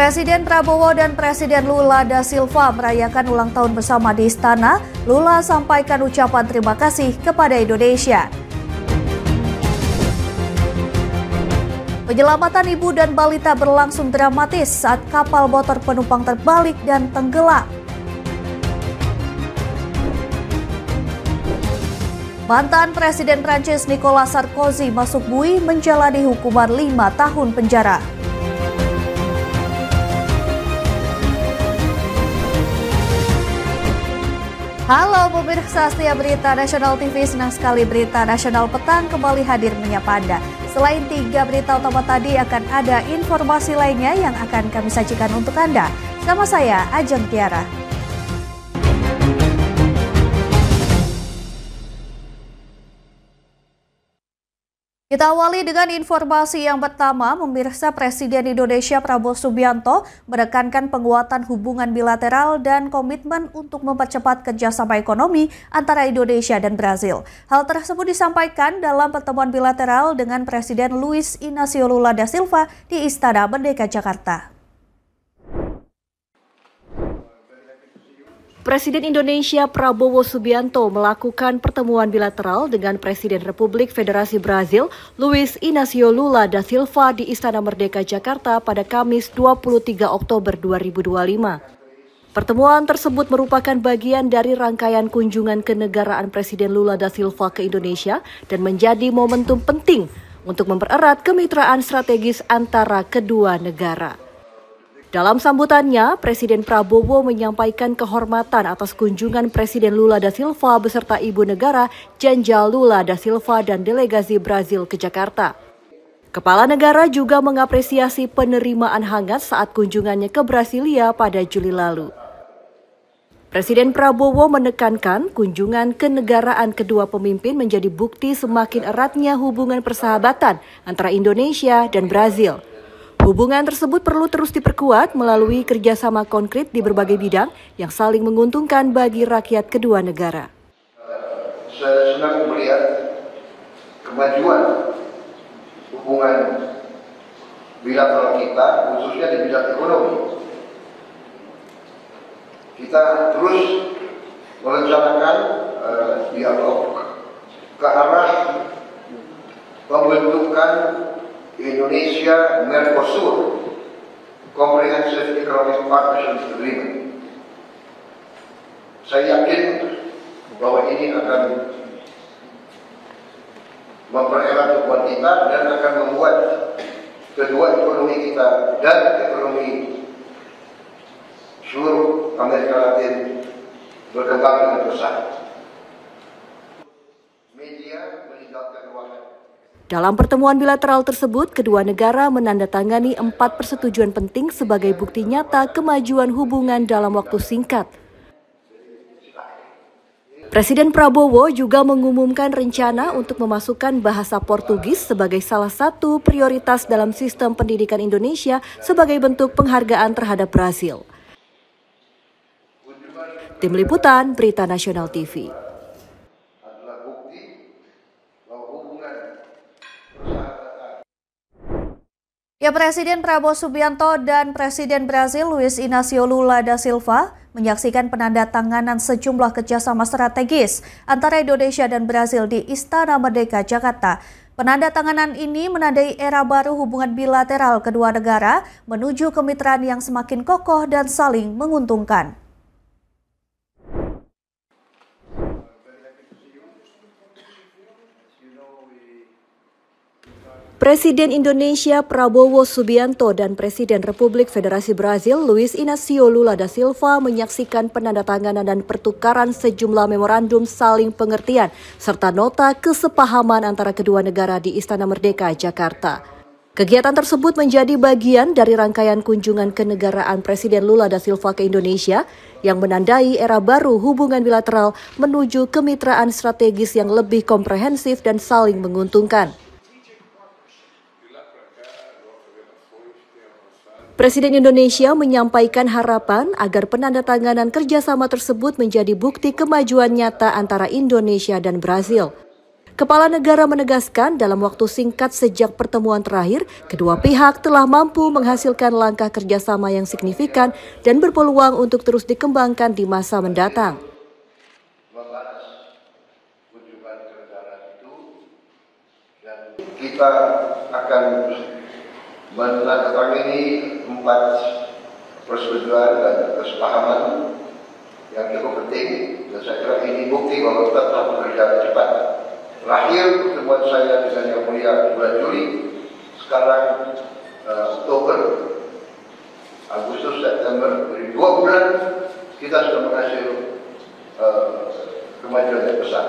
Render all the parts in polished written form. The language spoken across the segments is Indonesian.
Presiden Prabowo dan Presiden Lula da Silva merayakan ulang tahun bersama di istana. Lula sampaikan ucapan terima kasih kepada Indonesia. Penyelamatan ibu dan balita berlangsung dramatis saat kapal motor penumpang terbalik dan tenggelam. Mantan Presiden Prancis Nicolas Sarkozy masuk bui menjalani hukuman 5 tahun penjara. Halo pemirsa setia Berita Nasional TV, senang sekali Berita Nasional Petang kembali hadir menyapa Anda. Selain 3 berita utama tadi, akan ada informasi lainnya yang akan kami sajikan untuk Anda. Sama saya, Ajeng Tiara. Kita awali dengan informasi yang pertama. Pemirsa, Presiden Indonesia Prabowo Subianto menekankan penguatan hubungan bilateral dan komitmen untuk mempercepat kerjasama ekonomi antara Indonesia dan Brazil. Hal tersebut disampaikan dalam pertemuan bilateral dengan Presiden Luiz Inácio Lula da Silva di Istana Merdeka, Jakarta. Presiden Indonesia Prabowo Subianto melakukan pertemuan bilateral dengan Presiden Republik Federasi Brazil Luiz Inácio Lula da Silva di Istana Merdeka, Jakarta pada Kamis 23 Oktober 2025. Pertemuan tersebut merupakan bagian dari rangkaian kunjungan kenegaraan Presiden Lula da Silva ke Indonesia dan menjadi momentum penting untuk mempererat kemitraan strategis antara kedua negara. Dalam sambutannya, Presiden Prabowo menyampaikan kehormatan atas kunjungan Presiden Lula da Silva beserta Ibu Negara Janja Lula da Silva dan delegasi Brazil ke Jakarta. Kepala negara juga mengapresiasi penerimaan hangat saat kunjungannya ke Brasilia pada Juli lalu. Presiden Prabowo menekankan kunjungan kenegaraan kedua pemimpin menjadi bukti semakin eratnya hubungan persahabatan antara Indonesia dan Brazil. Hubungan tersebut perlu terus diperkuat melalui kerjasama konkret di berbagai bidang yang saling menguntungkan bagi rakyat kedua negara. Saya senang melihat kemajuan hubungan bilateral kita, khususnya di bidang ekonomi. Kita terus merencanakan dialog ke arah pembentukan Indonesia Mercosur Comprehensive Economic Partnership Agreement. Saya yakin bahwa ini akan mempererat hubungan kita dan akan membuat kedua ekonomi kita dan ekonomi seluruh Amerika Latin berkembang dengan pesat. Media meninggalkan ruangan. Dalam pertemuan bilateral tersebut, kedua negara menandatangani 4 persetujuan penting sebagai bukti nyata kemajuan hubungan dalam waktu singkat. Presiden Prabowo juga mengumumkan rencana untuk memasukkan bahasa Portugis sebagai salah satu prioritas dalam sistem pendidikan Indonesia sebagai bentuk penghargaan terhadap Brazil. Tim Liputan Berita Nasional TV. Ya, Presiden Prabowo Subianto dan Presiden Brazil Luiz Inácio Lula da Silva menyaksikan penandatanganan sejumlah kerjasama strategis antara Indonesia dan Brazil di Istana Merdeka, Jakarta. Penandatanganan ini menandai era baru hubungan bilateral kedua negara menuju kemitraan yang semakin kokoh dan saling menguntungkan. Presiden Indonesia Prabowo Subianto dan Presiden Republik Federasi Brazil Luiz Inácio Lula da Silva menyaksikan penandatanganan dan pertukaran sejumlah memorandum saling pengertian serta nota kesepahaman antara kedua negara di Istana Merdeka, Jakarta. Kegiatan tersebut menjadi bagian dari rangkaian kunjungan kenegaraan Presiden Lula da Silva ke Indonesia yang menandai era baru hubungan bilateral menuju kemitraan strategis yang lebih komprehensif dan saling menguntungkan. Presiden Indonesia menyampaikan harapan agar penandatanganan kerjasama tersebut menjadi bukti kemajuan nyata antara Indonesia dan Brazil. Kepala negara menegaskan dalam waktu singkat sejak pertemuan terakhir, kedua pihak telah mampu menghasilkan langkah kerjasama yang signifikan dan berpeluang untuk terus dikembangkan di masa mendatang. Kita akan menandatangani 4 persetujuan dan kesepahaman yang cukup penting, dan saya kira ini bukti bahwa kita telah bekerja cepat. Terakhir pertemuan saya dengan Yang Mulia bulan Juli, sekarang Oktober, Agustus, September, dari 2 bulan kita sudah menghasil kemajuan yang besar.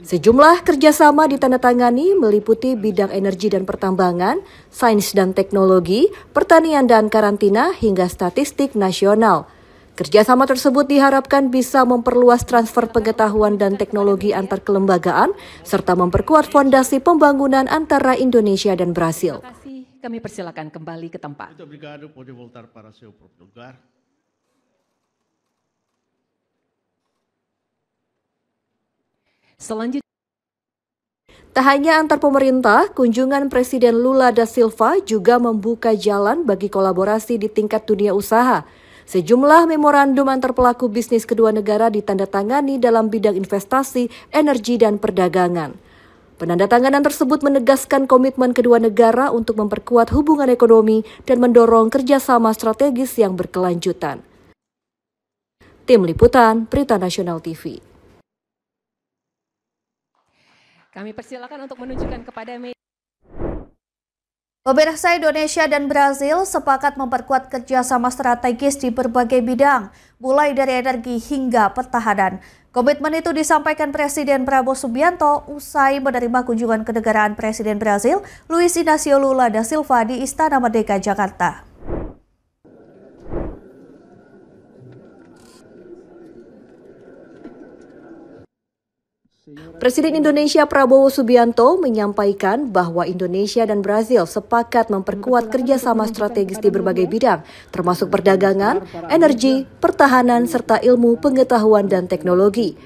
Sejumlah kerjasama ditandatangani meliputi bidang energi dan pertambangan, sains dan teknologi, pertanian dan karantina, hingga statistik nasional. Kerjasama tersebut diharapkan bisa memperluas transfer pengetahuan dan teknologi antar kelembagaan, serta memperkuat fondasi pembangunan antara Indonesia dan Brasil. Kami persilakan kembali ke tempat. Selanjutnya, tak hanya antar pemerintah, kunjungan Presiden Lula da Silva juga membuka jalan bagi kolaborasi di tingkat dunia usaha. Sejumlah memorandum antar pelaku bisnis kedua negara ditandatangani dalam bidang investasi, energi, dan perdagangan. Penandatanganan tersebut menegaskan komitmen kedua negara untuk memperkuat hubungan ekonomi dan mendorong kerjasama strategis yang berkelanjutan. Tim Liputan, Berita Nasional TV. kami persilakan untuk menunjukkan kepada media. Pemirsa, Indonesia dan Brasil sepakat memperkuat kerjasama strategis di berbagai bidang, mulai dari energi hingga pertahanan. Komitmen itu disampaikan Presiden Prabowo Subianto usai menerima kunjungan kenegaraan Presiden Brasil, Luiz Inácio Lula da Silva di Istana Merdeka, Jakarta. Presiden Indonesia Prabowo Subianto menyampaikan bahwa Indonesia dan Brasil sepakat memperkuat kerjasama strategis di berbagai bidang, termasuk perdagangan, energi, pertahanan, serta ilmu pengetahuan dan teknologi.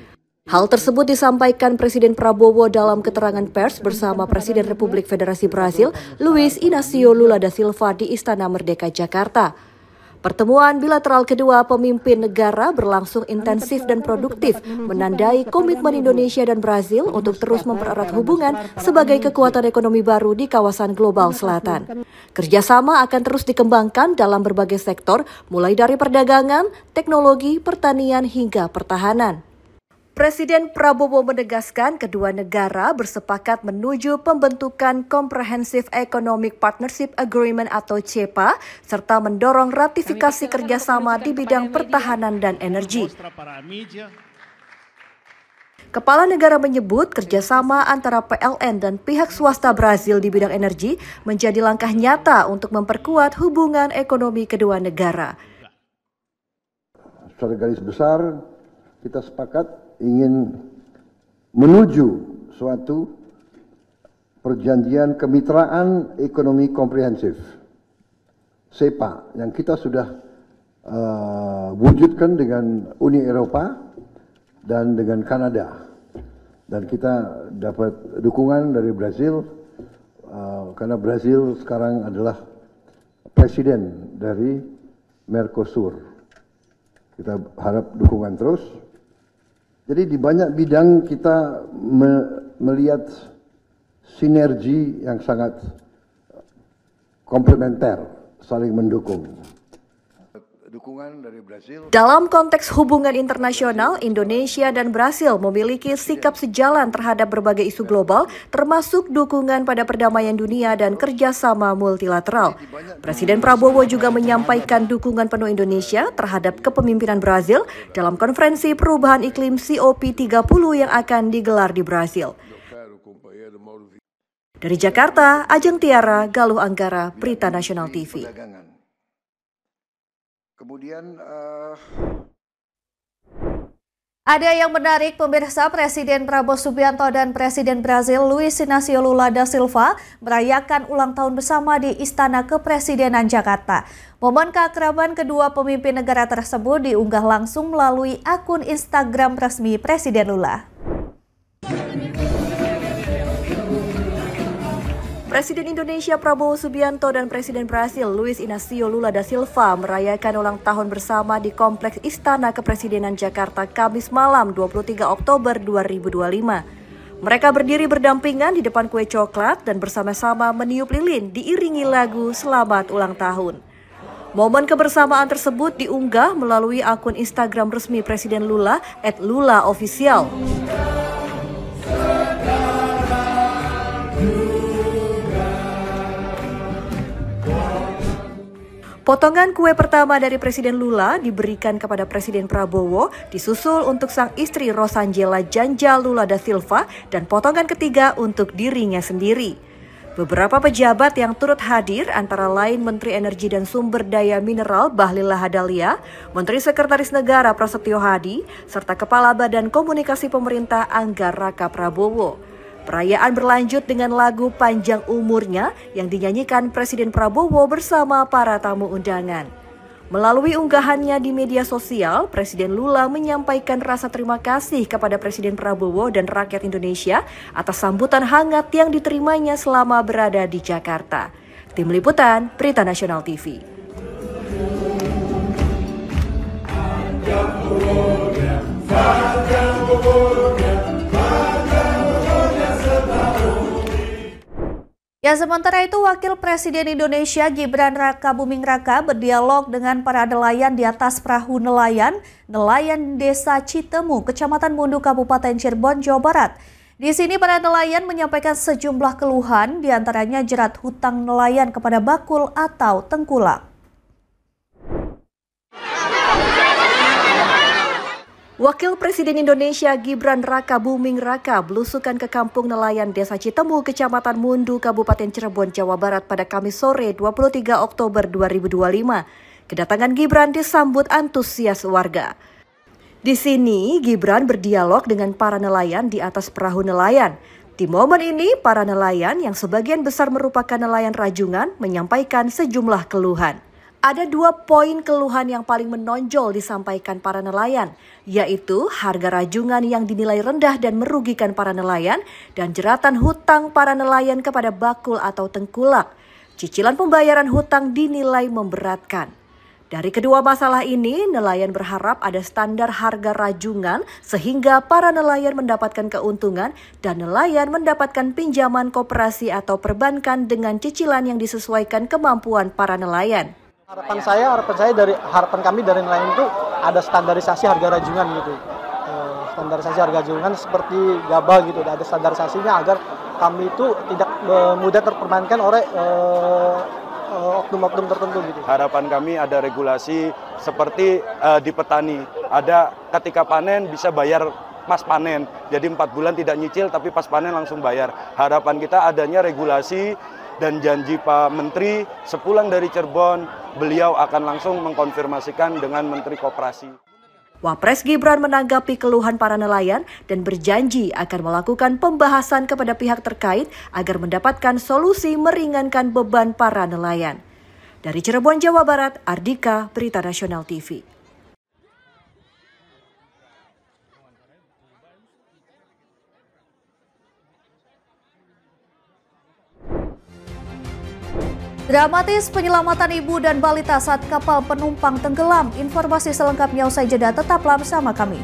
Hal tersebut disampaikan Presiden Prabowo dalam keterangan pers bersama Presiden Republik Federasi Brasil, Luiz Inácio Lula da Silva di Istana Merdeka, Jakarta. Pertemuan bilateral kedua pemimpin negara berlangsung intensif dan produktif, menandai komitmen Indonesia dan Brasil untuk terus mempererat hubungan sebagai kekuatan ekonomi baru di kawasan global selatan. Kerjasama akan terus dikembangkan dalam berbagai sektor, mulai dari perdagangan, teknologi, pertanian, hingga pertahanan. Presiden Prabowo menegaskan kedua negara bersepakat menuju pembentukan Comprehensive Economic Partnership Agreement atau CEPA, serta mendorong ratifikasi kerjasama di bidang pertahanan dan energi. Kepala negara menyebut kerjasama antara PLN dan pihak swasta Brasil di bidang energi menjadi langkah nyata untuk memperkuat hubungan ekonomi kedua negara. Secara garis besar, kita sepakat ingin menuju suatu perjanjian kemitraan ekonomi komprehensif CEPA yang kita sudah wujudkan dengan Uni Eropa dan dengan Kanada, dan kita dapat dukungan dari Brasil karena Brasil sekarang adalah presiden dari Mercosur. Kita harap dukungan terus. Jadi di banyak bidang kita melihat sinergi yang sangat komplementer, saling mendukung. Dukungan dari Brasil. Dalam konteks hubungan internasional, Indonesia dan Brasil memiliki sikap sejalan terhadap berbagai isu global, termasuk dukungan pada perdamaian dunia dan kerjasama multilateral. Presiden Prabowo juga menyampaikan dukungan penuh Indonesia terhadap kepemimpinan Brasil dalam konferensi perubahan iklim COP30 yang akan digelar di Brasil. Dari Jakarta, Ajeng Tiara, Galuh Anggara, Berita Nasional TV. Kemudian Ada yang menarik pemirsa, Presiden Prabowo Subianto dan Presiden Brazil Luiz Inácio Lula da Silva merayakan ulang tahun bersama di Istana Kepresidenan Jakarta. Momen keakraban kedua pemimpin negara tersebut diunggah langsung melalui akun Instagram resmi Presiden Lula. Presiden Indonesia Prabowo Subianto dan Presiden Brasil Luiz Inácio Lula da Silva merayakan ulang tahun bersama di Kompleks Istana Kepresidenan Jakarta Kamis malam 23 Oktober 2025. Mereka berdiri berdampingan di depan kue coklat dan bersama-sama meniup lilin diiringi lagu Selamat Ulang Tahun. Momen kebersamaan tersebut diunggah melalui akun Instagram resmi Presiden Lula @lulaofficial. Potongan kue pertama dari Presiden Lula diberikan kepada Presiden Prabowo, disusul untuk sang istri Rosângela Janja Lula da Silva, dan potongan ketiga untuk dirinya sendiri. Beberapa pejabat yang turut hadir antara lain Menteri Energi dan Sumber Daya Mineral Bahlil Lahadalia, Menteri Sekretaris Negara Prasetyo Hadi, serta Kepala Badan Komunikasi Pemerintah Angga Raka Prabowo. Perayaan berlanjut dengan lagu Panjang Umurnya yang dinyanyikan Presiden Prabowo bersama para tamu undangan. Melalui unggahannya di media sosial, Presiden Lula menyampaikan rasa terima kasih kepada Presiden Prabowo dan rakyat Indonesia atas sambutan hangat yang diterimanya selama berada di Jakarta. Tim Liputan, Berita Nasional TV. Ya, sementara itu Wakil Presiden Indonesia Gibran Rakabuming Raka berdialog dengan para nelayan di atas perahu nelayan Desa Citemu, Kecamatan Mundu, Kabupaten Cirebon, Jawa Barat. Di sini para nelayan menyampaikan sejumlah keluhan, diantaranya jerat hutang nelayan kepada bakul atau tengkulak. Wakil Presiden Indonesia Gibran Rakabuming Raka belusukan ke kampung nelayan Desa Citemu, Kecamatan Mundu, Kabupaten Cirebon, Jawa Barat pada Kamis sore 23 Oktober 2025. Kedatangan Gibran disambut antusias warga. Di sini Gibran berdialog dengan para nelayan di atas perahu nelayan. Di momen ini para nelayan yang sebagian besar merupakan nelayan rajungan menyampaikan sejumlah keluhan. Ada 2 poin keluhan yang paling menonjol disampaikan para nelayan, yaitu harga rajungan yang dinilai rendah dan merugikan para nelayan, dan jeratan hutang para nelayan kepada bakul atau tengkulak. Cicilan pembayaran hutang dinilai memberatkan. Dari kedua masalah ini, nelayan berharap ada standar harga rajungan sehingga para nelayan mendapatkan keuntungan dan nelayan mendapatkan pinjaman koperasi atau perbankan dengan cicilan yang disesuaikan kemampuan para nelayan. Harapan kami dari nelayan itu ada standarisasi harga rajungan gitu. Standarisasi harga rajungan seperti gabah gitu, ada standarisasinya agar kami itu tidak mudah terpermainkan oleh oknum-oknum tertentu gitu. Harapan kami ada regulasi seperti di petani, ada ketika panen bisa bayar pas panen. Jadi 4 bulan tidak nyicil tapi pas panen langsung bayar. Harapan kita adanya regulasi dan janji Pak Menteri sepulang dari Cirebon, beliau akan langsung mengkonfirmasikan dengan Menteri Koperasi. Wapres Gibran menanggapi keluhan para nelayan dan berjanji akan melakukan pembahasan kepada pihak terkait agar mendapatkan solusi meringankan beban para nelayan. Dari Cirebon, Jawa Barat, Ardika, Berita Nasional TV. Dramatis penyelamatan ibu dan balita saat kapal penumpang tenggelam. Informasi selengkapnya usai jeda, tetaplah bersama kami.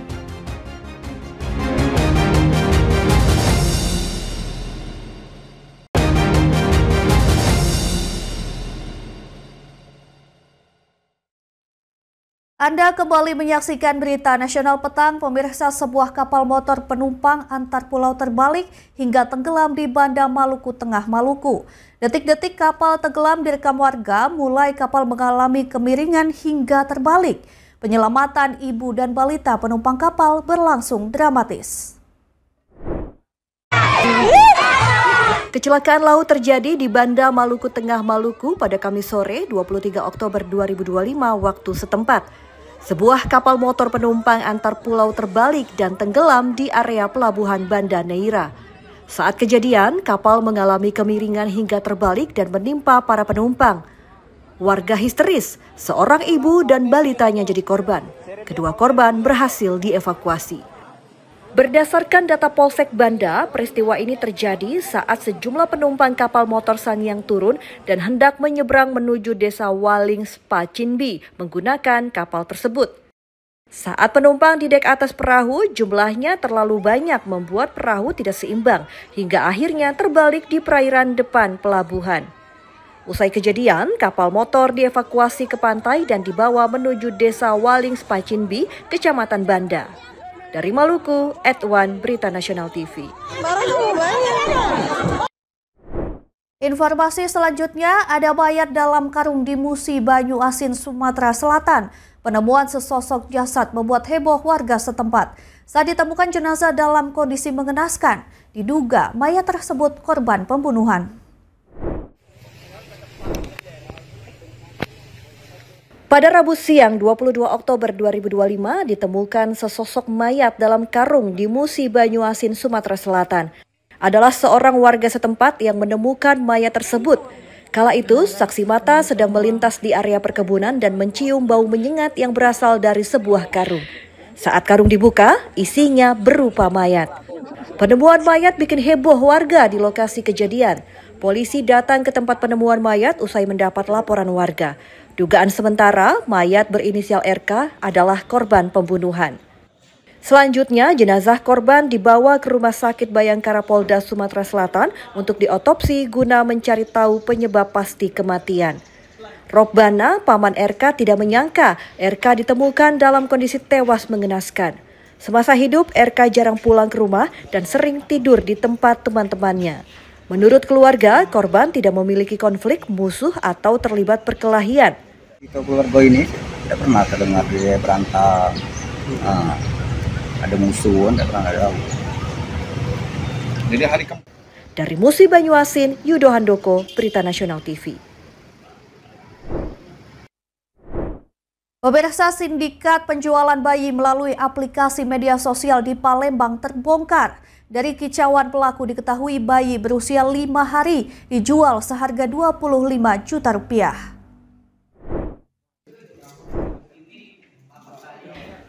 Anda kembali menyaksikan Berita Nasional Petang. Pemirsa, sebuah kapal motor penumpang antar pulau terbalik hingga tenggelam di Banda Maluku Tengah, Maluku. Detik-detik kapal tenggelam direkam warga, mulai kapal mengalami kemiringan hingga terbalik. Penyelamatan ibu dan balita penumpang kapal berlangsung dramatis. Kecelakaan laut terjadi di Banda Maluku Tengah, Maluku pada Kamis sore 23 Oktober 2025 waktu setempat. Sebuah kapal motor penumpang antar pulau terbalik dan tenggelam di area pelabuhan Banda Neira. Saat kejadian, kapal mengalami kemiringan hingga terbalik dan menimpa para penumpang. Warga histeris, seorang ibu dan balitanya jadi korban. Kedua korban berhasil dievakuasi. Berdasarkan data Polsek Banda, peristiwa ini terjadi saat sejumlah penumpang kapal motor Sangiang turun dan hendak menyeberang menuju desa Waling Spacinbi menggunakan kapal tersebut. Saat penumpang di dek atas perahu, jumlahnya terlalu banyak membuat perahu tidak seimbang hingga akhirnya terbalik di perairan depan pelabuhan. Usai kejadian, kapal motor dievakuasi ke pantai dan dibawa menuju desa Waling Spacinbi, Kecamatan Banda. Dari Maluku, Edwan, Berita Nasional TV. Informasi selanjutnya, ada mayat dalam karung di Musi Banyu Asin, Sumatera Selatan. Penemuan sesosok jasad membuat heboh warga setempat. Saat ditemukan jenazah dalam kondisi mengenaskan, diduga mayat tersebut korban pembunuhan. Pada Rabu siang 22 Oktober 2025 ditemukan sesosok mayat dalam karung di Musi Banyu Asin, Sumatera Selatan. Adalah seorang warga setempat yang menemukan mayat tersebut. Kala itu, saksi mata sedang melintas di area perkebunan dan mencium bau menyengat yang berasal dari sebuah karung. Saat karung dibuka, isinya berupa mayat. Penemuan mayat bikin heboh warga di lokasi kejadian. Polisi datang ke tempat penemuan mayat usai mendapat laporan warga. Dugaan sementara, mayat berinisial RK adalah korban pembunuhan. Selanjutnya, jenazah korban dibawa ke Rumah Sakit Bayangkara Polda Sumatera Selatan untuk diotopsi guna mencari tahu penyebab pasti kematian. Robbana, paman RK, tidak menyangka RK ditemukan dalam kondisi tewas mengenaskan. Semasa hidup, RK jarang pulang ke rumah dan sering tidur di tempat teman-temannya. Menurut keluarga, korban tidak memiliki konflik, musuh, atau terlibat perkelahian. Itu keluarga ini tidak pernah terdengar dia berantem, ada musuh, tidak pernah ada. Jadi hari Dari Musi Banyu Asin, Yudo Handoko, Berita Nasional TV. Pemirsa, sindikat penjualan bayi melalui aplikasi media sosial di Palembang terbongkar. Dari kicauan pelaku diketahui bayi berusia 5 hari dijual seharga 25 juta rupiah.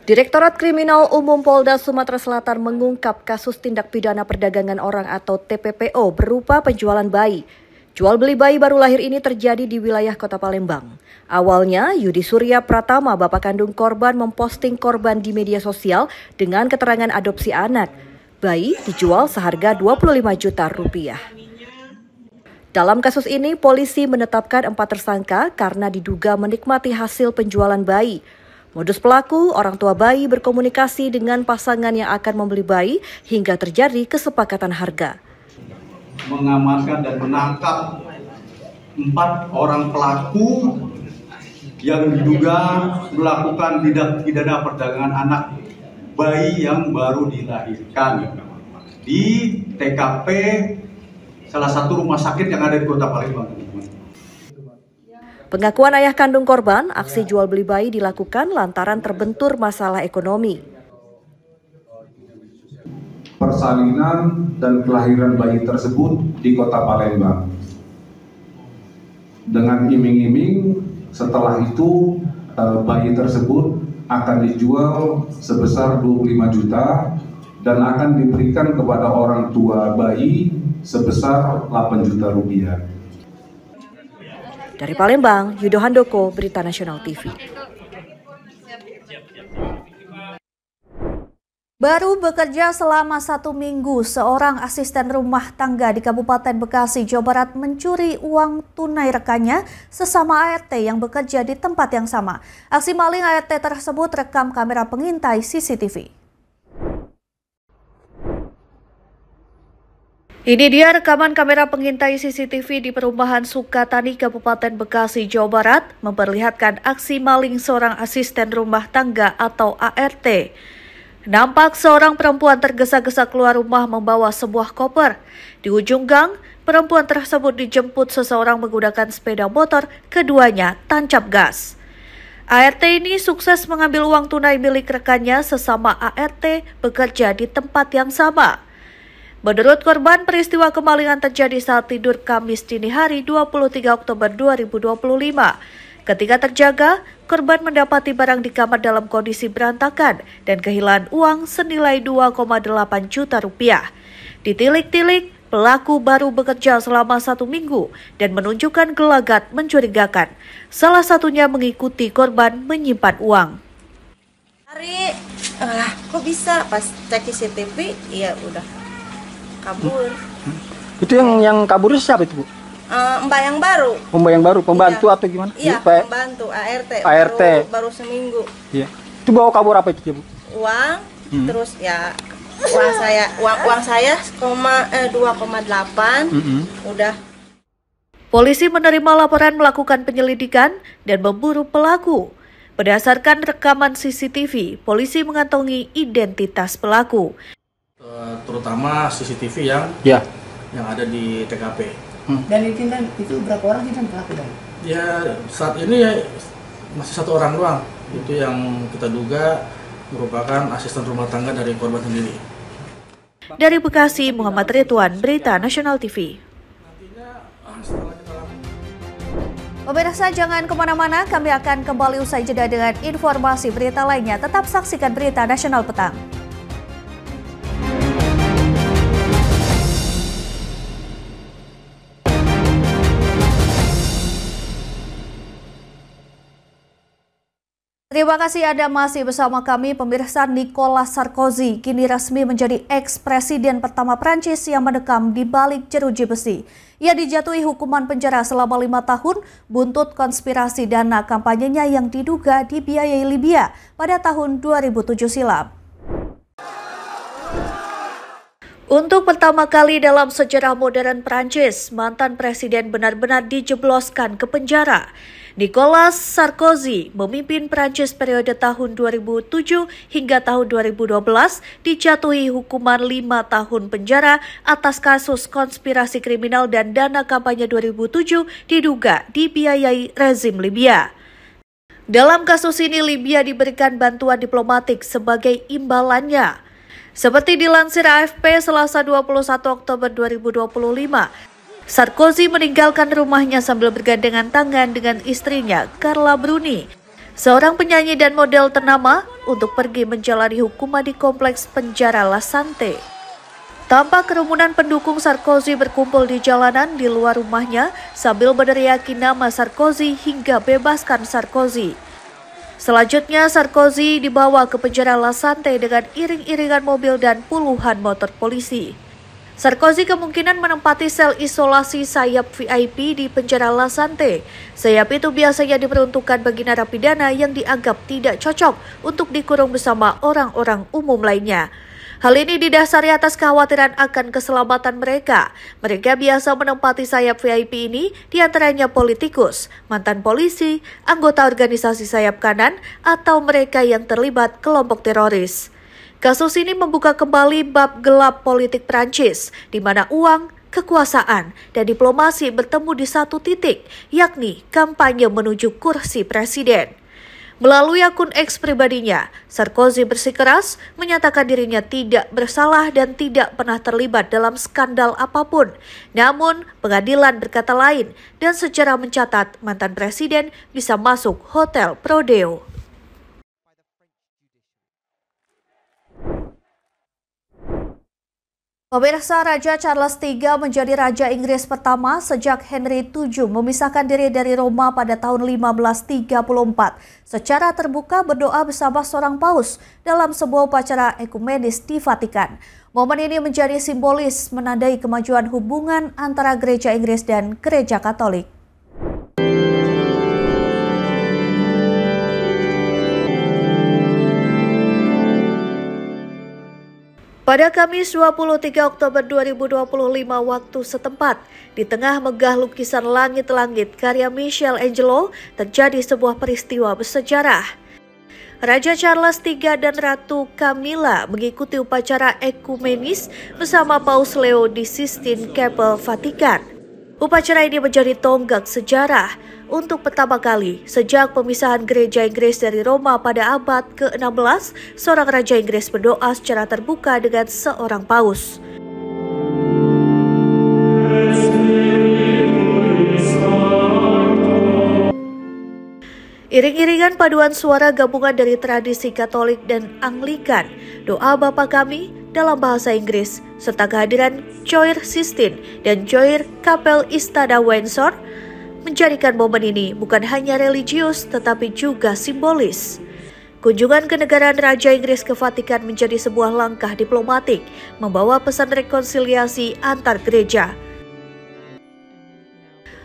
Direktorat Kriminal Umum Polda Sumatera Selatan mengungkap kasus tindak pidana perdagangan orang atau TPPO berupa penjualan bayi. Jual beli bayi baru lahir ini terjadi di wilayah Kota Palembang. Awalnya, Yudi Surya Pratama, bapak kandung korban, memposting korban di media sosial dengan keterangan adopsi anak. Bayi dijual seharga 25 juta rupiah. Dalam kasus ini, polisi menetapkan 4 tersangka karena diduga menikmati hasil penjualan bayi. Modus pelaku, orang tua bayi berkomunikasi dengan pasangan yang akan membeli bayi hingga terjadi kesepakatan harga. Mengamankan dan menangkap 4 orang pelaku yang diduga melakukan tindak pidana perdagangan anak bayi yang baru dilahirkan di TKP salah satu rumah sakit yang ada di Kota Palembang. Pengakuan ayah kandung korban, aksi jual beli bayi dilakukan lantaran terbentur masalah ekonomi. Persalinan dan kelahiran bayi tersebut di Kota Palembang. Dengan iming-iming setelah itu bayi tersebut akan dijual sebesar 25 juta dan akan diberikan kepada orang tua bayi sebesar 8 juta rupiah. Dari Palembang, Yudo Handoko, Berita Nasional TV. Baru bekerja selama 1 minggu, seorang asisten rumah tangga di Kabupaten Bekasi, Jawa Barat mencuri uang tunai rekannya sesama ART yang bekerja di tempat yang sama. Aksi maling ART tersebut rekam kamera pengintai CCTV. Ini dia rekaman kamera pengintai CCTV di perumahan Sukatani, Kabupaten Bekasi, Jawa Barat, memperlihatkan aksi maling seorang asisten rumah tangga atau ART. Nampak seorang perempuan tergesa-gesa keluar rumah membawa sebuah koper. Di ujung gang, perempuan tersebut dijemput seseorang menggunakan sepeda motor, keduanya tancap gas. ART ini sukses mengambil uang tunai milik rekannya sesama ART bekerja di tempat yang sama. Menurut korban, peristiwa kemalingan terjadi saat tidur Kamis dini hari 23 Oktober 2025. Ketika terjaga, korban mendapati barang di kamar dalam kondisi berantakan dan kehilangan uang senilai 2,8 juta rupiah. Ditilik-tilik, pelaku baru bekerja selama 1 minggu dan menunjukkan gelagat mencurigakan. Salah satunya mengikuti korban menyimpan uang. Kok bisa pas cek CCTV, ya udah kabur. Itu yang kabur siapa itu, Bu? Mbak yang baru. Mbak yang baru, pembantu atau gimana? Iya, pembantu ART. Baru seminggu. Iya. Itu bawa kabur apa itu, Bu? Uang, terus ya uang saya 2,8. Udah. Polisi menerima laporan melakukan penyelidikan dan memburu pelaku. Berdasarkan rekaman CCTV, polisi mengantongi identitas pelaku. Terutama CCTV yang ada di TKP. Dan itu berapa orang sih pelaku? Ya saat ini masih 1 orang doang. Itu yang kita duga merupakan asisten rumah tangga dari korban sendiri. Dari Bekasi, Muhammad Ridwan, Berita Nasional TV. Pemirsa, jangan kemana-mana, kami akan kembali usai jeda dengan informasi berita lainnya. Tetap saksikan Berita Nasional Petang. Terima kasih Anda masih bersama kami. Pemirsa, Nicolas Sarkozy kini resmi menjadi ex-presiden pertama Prancis yang mendekam di balik jeruji besi. Ia dijatuhi hukuman penjara selama 5 tahun buntut konspirasi dana kampanyenya yang diduga dibiayai Libya pada tahun 2007 silam. Untuk pertama kali dalam sejarah modern Prancis, mantan presiden benar-benar dijebloskan ke penjara. Nicolas Sarkozy memimpin Prancis periode tahun 2007 hingga tahun 2012 dijatuhi hukuman 5 tahun penjara atas kasus konspirasi kriminal dan dana kampanye 2007 diduga dibiayai rezim Libya. Dalam kasus ini, Libya diberikan bantuan diplomatik sebagai imbalannya. Seperti dilansir AFP Selasa 21 Oktober 2025, Sarkozy meninggalkan rumahnya sambil bergandengan tangan dengan istrinya, Carla Bruni, seorang penyanyi dan model ternama, untuk pergi menjalani hukuman di kompleks penjara La Santé. Tampak kerumunan pendukung Sarkozy berkumpul di jalanan di luar rumahnya sambil meneriaki nama Sarkozy hingga bebaskan Sarkozy. Selanjutnya, Sarkozy dibawa ke penjara La Santé dengan iring-iringan mobil dan puluhan motor polisi. Sarkozy kemungkinan menempati sel isolasi sayap VIP di penjara La Santé. Sayap itu biasanya diperuntukkan bagi narapidana yang dianggap tidak cocok untuk dikurung bersama orang-orang umum lainnya. Hal ini didasari atas kekhawatiran akan keselamatan mereka. Mereka biasa menempati sayap VIP ini diantaranya politikus, mantan polisi, anggota organisasi sayap kanan, atau mereka yang terlibat kelompok teroris. Kasus ini membuka kembali bab gelap politik Prancis, di mana uang, kekuasaan, dan diplomasi bertemu di satu titik, yakni kampanye menuju kursi presiden. Melalui akun X pribadinya, Sarkozy bersikeras menyatakan dirinya tidak bersalah dan tidak pernah terlibat dalam skandal apapun. Namun, pengadilan berkata lain dan secara mencatat mantan presiden bisa masuk Hotel Prodeo. Pemirsa, Raja Charles III menjadi Raja Inggris pertama sejak Henry VII memisahkan diri dari Roma pada tahun 1534. Secara terbuka berdoa bersama seorang paus dalam sebuah upacara ekumenis di Vatikan. Momen ini menjadi simbolis menandai kemajuan hubungan antara Gereja Inggris dan Gereja Katolik. Pada Kamis 23 Oktober 2025 waktu setempat, di tengah megah lukisan langit-langit karya Michelangelo, terjadi sebuah peristiwa bersejarah. Raja Charles III dan Ratu Camilla mengikuti upacara ekumenis bersama Paus Leo di Sistine Chapel, Vatikan. Upacara ini menjadi tonggak sejarah. untuk pertama kali sejak pemisahan gereja Inggris dari Roma pada abad ke-16, seorang raja Inggris berdoa secara terbuka dengan seorang paus. Iring-iringan paduan suara gabungan dari tradisi Katolik dan Anglikan, doa Bapa Kami dalam bahasa Inggris, serta kehadiran choir Sistine dan choir Kapel Istana Windsor menjadikan momen ini bukan hanya religius tetapi juga simbolis. Kunjungan kenegaraan Raja Inggris ke Vatikan menjadi sebuah langkah diplomatik, membawa pesan rekonsiliasi antar gereja.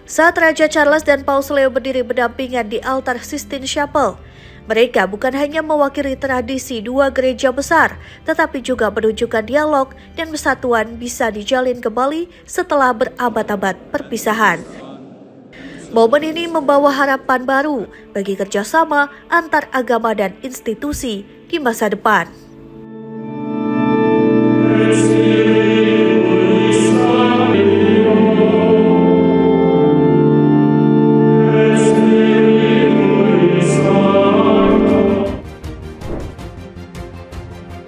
Saat Raja Charles dan Paus Leo berdiri berdampingan di altar Sistine Chapel, mereka bukan hanya mewakili tradisi dua gereja besar, tetapi juga menunjukkan dialog dan persatuan bisa dijalin kembali setelah berabad-abad perpisahan. Momen ini membawa harapan baru bagi kerjasama antar agama dan institusi di masa depan.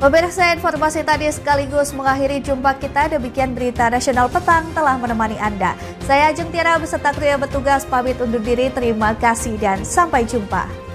Pemirsa, informasi tadi sekaligus mengakhiri jumpa kita. Demikian berita nasional petang telah menemani Anda. Saya Ajeng Tiara beserta kru yang bertugas pamit undur diri. Terima kasih dan sampai jumpa.